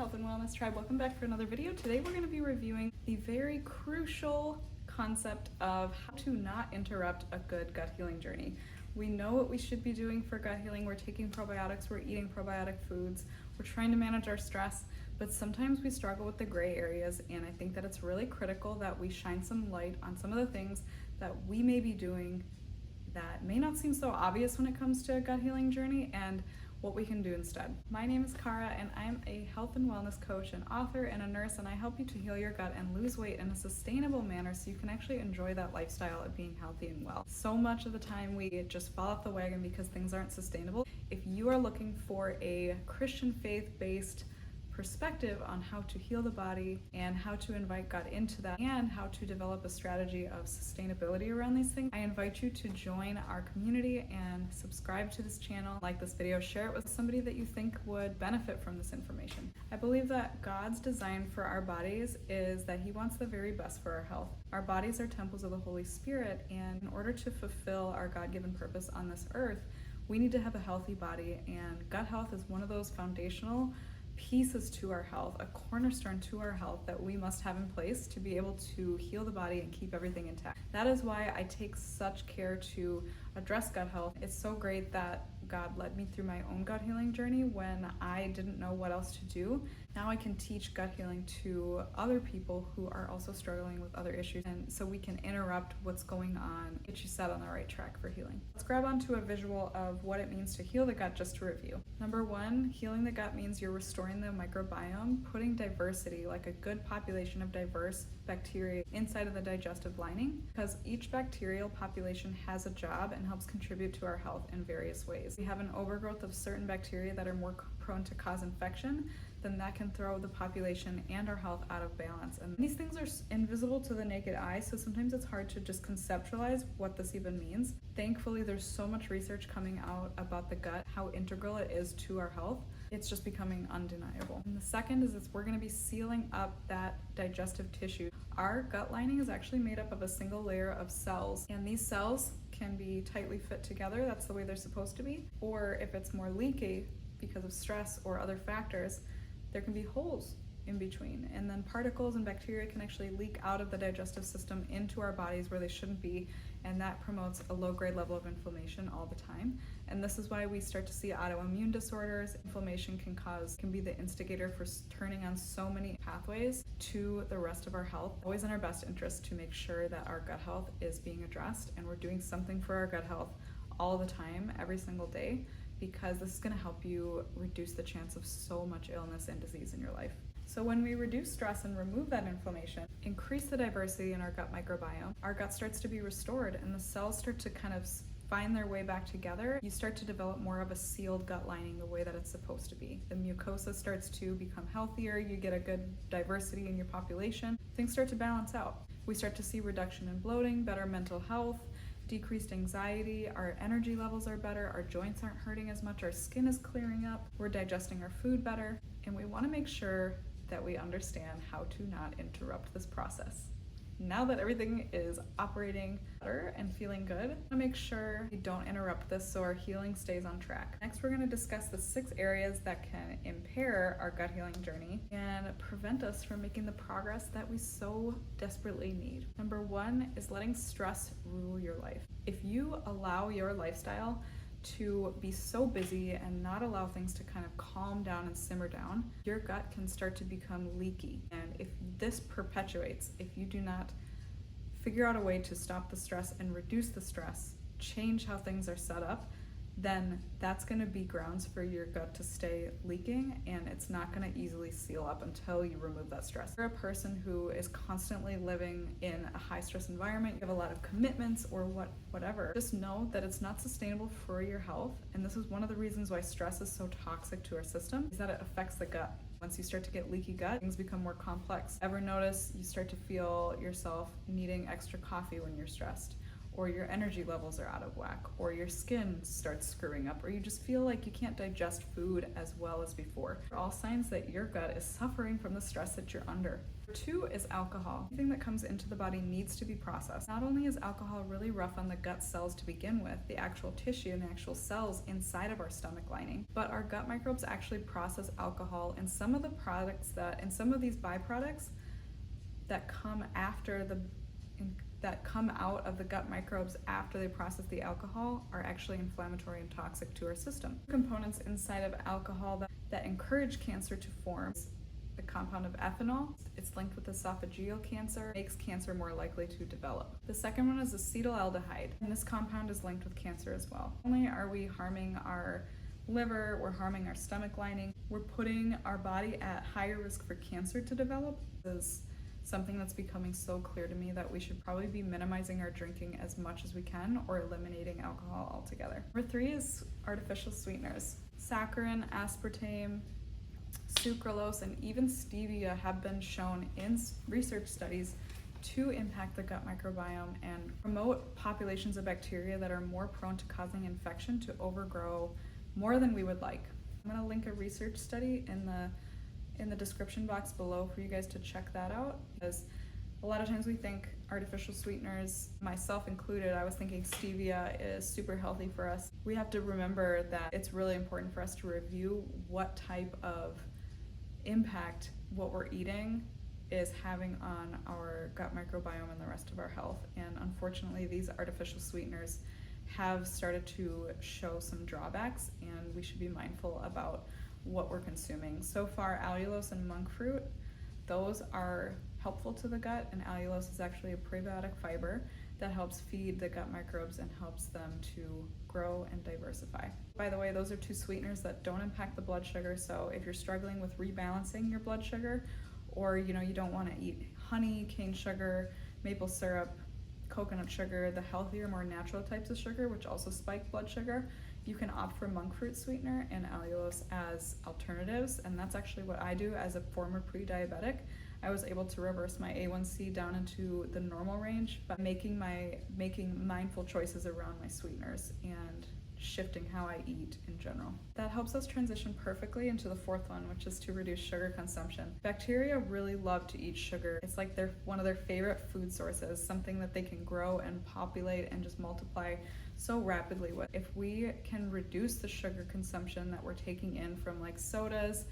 Health and Wellness Tribe. Welcome back for another video. Today we're going to be reviewing the very crucial concept of how to not interrupt a good gut healing journey. We know what we should be doing for gut healing. We're taking probiotics, we're eating probiotic foods, we're trying to manage our stress, but sometimes we struggle with the gray areas, and I think that it's really critical that we shine some light on some of the things that we may be doing that may not seem so obvious when it comes to a gut healing journey and what we can do instead. My name is Cara, and I'm a health and wellness coach, an author, and a nurse, and I help you to heal your gut and lose weight in a sustainable manner so you can actually enjoy that lifestyle of being healthy and well. So much of the time we just fall off the wagon because things aren't sustainable. If you are looking for a Christian faith-based perspective on how to heal the body and how to invite God into that and how to develop a strategy of sustainability around these things, I invite you to join our community and subscribe to this channel, like this video, share it with somebody that you think would benefit from this information. I believe that God's design for our bodies is that He wants the very best for our health. Our bodies are temples of the Holy Spirit, and in order to fulfill our God-given purpose on this earth, we need to have a healthy body, and gut health is one of those foundational pieces to our health, a cornerstone to our health that we must have in place to be able to heal the body and keep everything intact. That is why I take such care to address gut health. It's so great that God led me through my own gut healing journey when I didn't know what else to do. Now I can teach gut healing to other people who are also struggling with other issues, and so we can interrupt what's going on, get you set on the right track for healing. Let's grab onto a visual of what it means to heal the gut just to review. Number one, healing the gut means you're restoring the microbiome, putting diversity, like a good population of diverse bacteria inside of the digestive lining, because each bacterial population has a job and helps contribute to our health in various ways. We have an overgrowth of certain bacteria that are more prone to cause infection, then that can throw the population and our health out of balance. And these things are invisible to the naked eye, so sometimes it's hard to just conceptualize what this even means. Thankfully, there's so much research coming out about the gut, how integral it is to our health. It's just becoming undeniable. And the second is we're going to be sealing up that digestive tissue. Our gut lining is actually made up of a single layer of cells, and these cells can be tightly fit together. That's the way they're supposed to be. Or if it's more leaky because of stress or other factors, there can be holes in between, and then particles and bacteria can actually leak out of the digestive system into our bodies where they shouldn't be, and that promotes a low-grade level of inflammation all the time. And this is why we start to see autoimmune disorders. Inflammation can be the instigator for turning on so many pathways to the rest of our health. Always in our best interest to make sure that our gut health is being addressed, and we're doing something for our gut health all the time, every single day, because this is going to help you reduce the chance of so much illness and disease in your life. So when we reduce stress and remove that inflammation, increase the diversity in our gut microbiome, our gut starts to be restored and the cells start to kind of find their way back together. You start to develop more of a sealed gut lining the way that it's supposed to be. The mucosa starts to become healthier, you get a good diversity in your population, things start to balance out. We start to see reduction in bloating, better mental health, decreased anxiety, our energy levels are better, our joints aren't hurting as much, our skin is clearing up, we're digesting our food better, and we want to make sure that we understand how to not interrupt this process. Now that everything is operating better and feeling good, I want to make sure we don't interrupt this so our healing stays on track. Next, we're going to discuss the 6 areas that can impair our gut healing journey and prevent us from making the progress that we so desperately need. Number 1 is letting stress rule your life. If you allow your lifestyle to be so busy and not allow things to kind of calm down and simmer down, your gut can start to become leaky. And if this perpetuates, if you do not figure out a way to stop the stress and reduce the stress, change how things are set up, then that's going to be grounds for your gut to stay leaking, and it's not going to easily seal up until you remove that stress. If you're a person who is constantly living in a high stress environment, you have a lot of commitments or whatever, just know that it's not sustainable for your health. And this is one of the reasons why stress is so toxic to our system, is that it affects the gut. Once you start to get leaky gut, things become more complex. Ever notice you start to feel yourself needing extra coffee when you're stressed? or your energy levels are out of whack, or your skin starts screwing up, or you just feel like you can't digest food as well as before. All signs that your gut is suffering from the stress that you're under. 2 is alcohol. Anything that comes into the body needs to be processed. Not only is alcohol really rough on the gut cells to begin with, the actual tissue and the actual cells inside of our stomach lining, but our gut microbes actually process alcohol, and some of the products and some of these byproducts that come out of the gut microbes after they process the alcohol are actually inflammatory and toxic to our system. Components inside of alcohol that encourage cancer to form: the compound of ethanol. It's linked with esophageal cancer, makes cancer more likely to develop. The second one is acetaldehyde, and this compound is linked with cancer as well. Not only are we harming our liver, we're harming our stomach lining, we're putting our body at higher risk for cancer to develop. This is something that's becoming so clear to me that we should probably be minimizing our drinking as much as we can, or eliminating alcohol altogether. Number 3 is artificial sweeteners. Saccharin, aspartame, sucralose, and even stevia have been shown in research studies to impact the gut microbiome and promote populations of bacteria that are more prone to causing infection to overgrow more than we would like. I'm going to link a research study in the description box below for you guys to check that out, because a lot of times we think artificial sweeteners, myself included, I was thinking stevia is super healthy for us. We have to remember that it's really important for us to review what type of impact what we're eating is having on our gut microbiome and the rest of our health. And unfortunately, these artificial sweeteners have started to show some drawbacks, and we should be mindful about what we're consuming. So far, allulose and monk fruit, those are helpful to the gut, and allulose is actually a prebiotic fiber that helps feed the gut microbes and helps them to grow and diversify. By the way, those are 2 sweeteners that don't impact the blood sugar, so if you're struggling with rebalancing your blood sugar, or you don't want to eat honey, cane sugar, maple syrup, coconut sugar, the healthier, more natural types of sugar, which also spike blood sugar, you can opt for monk fruit sweetener and allulose as alternatives, and that's actually what I do as a former pre-diabetic. I was able to reverse my A1C down into the normal range by making mindful choices around my sweeteners and shifting how I eat in general. That helps us transition perfectly into the 4th one, which is to reduce sugar consumption. Bacteria really love to eat sugar. It's like one of their favorite food sources, something that they can grow and populate and just multiply so rapidly with. If we can reduce the sugar consumption that we're taking in from like sodas,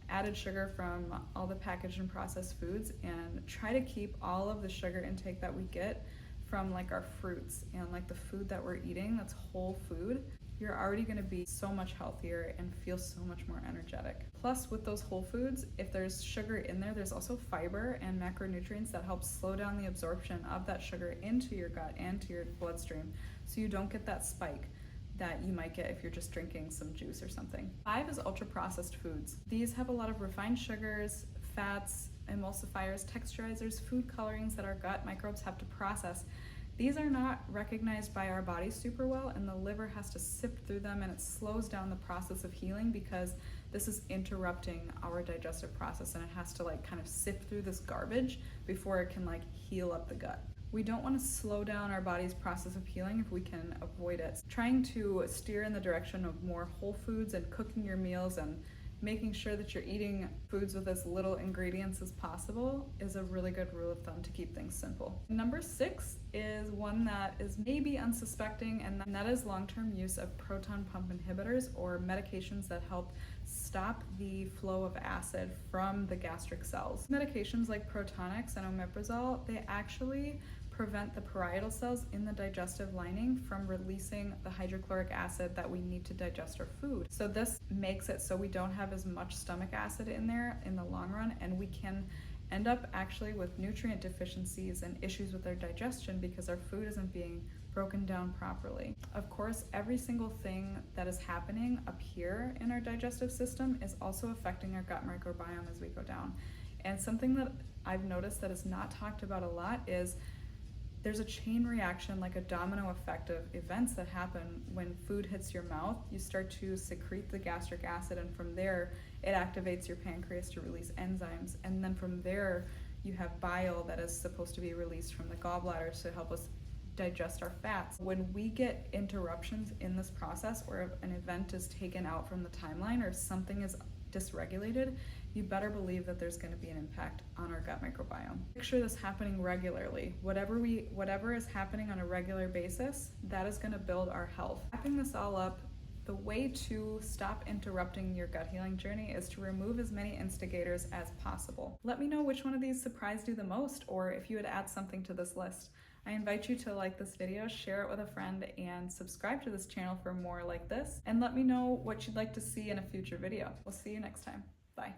added sugar from all the packaged and processed foods, and try to keep all of the sugar intake that we get from like our fruits and like the food that we're eating that's whole food, you're already going to be so much healthier and feel so much more energetic. Plus, with those whole foods, if there's sugar in there, there's also fiber and macronutrients that help slow down the absorption of that sugar into your gut and to your bloodstream, so you don't get that spike that you might get if you're just drinking some juice or something. 5 is ultra-processed foods. These have a lot of refined sugars, fats, emulsifiers, texturizers, food colorings that our gut microbes have to process. These are not recognized by our body super well, and the liver has to sift through them, and it slows down the process of healing because this is interrupting our digestive process, and it has to like kind of sift through this garbage before it can like heal up the gut. We don't want to slow down our body's process of healing if we can avoid it. Trying to steer in the direction of more whole foods and cooking your meals and making sure that you're eating foods with as little ingredients as possible is a really good rule of thumb to keep things simple. Number 6 is one that is maybe unsuspecting, and that is long-term use of proton pump inhibitors, or medications that help stop the flow of acid from the gastric cells. Medications like Protonix and omeprazole, they actually prevent the parietal cells in the digestive lining from releasing the hydrochloric acid that we need to digest our food. So this makes it so we don't have as much stomach acid in there in the long run, and we can end up actually with nutrient deficiencies and issues with our digestion because our food isn't being broken down properly. Of course, every single thing that is happening up here in our digestive system is also affecting our gut microbiome as we go down. And something that I've noticed that is not talked about a lot is there's a chain reaction, like a domino effect of events that happen when food hits your mouth. You start to secrete the gastric acid, and from there, it activates your pancreas to release enzymes. And then from there, you have bile that is supposed to be released from the gallbladder to help us digest our fats. When we get interruptions in this process, or if an event is taken out from the timeline or something is dysregulated, you better believe that there's going to be an impact on our gut microbiome. Picture this happening regularly. Whatever is happening on a regular basis, that is going to build our health. Wrapping this all up, the way to stop interrupting your gut healing journey is to remove as many instigators as possible. Let me know which one of these surprised you the most, or if you would add something to this list. I invite you to like this video, share it with a friend, and subscribe to this channel for more like this. And let me know what you'd like to see in a future video. We'll see you next time. Bye.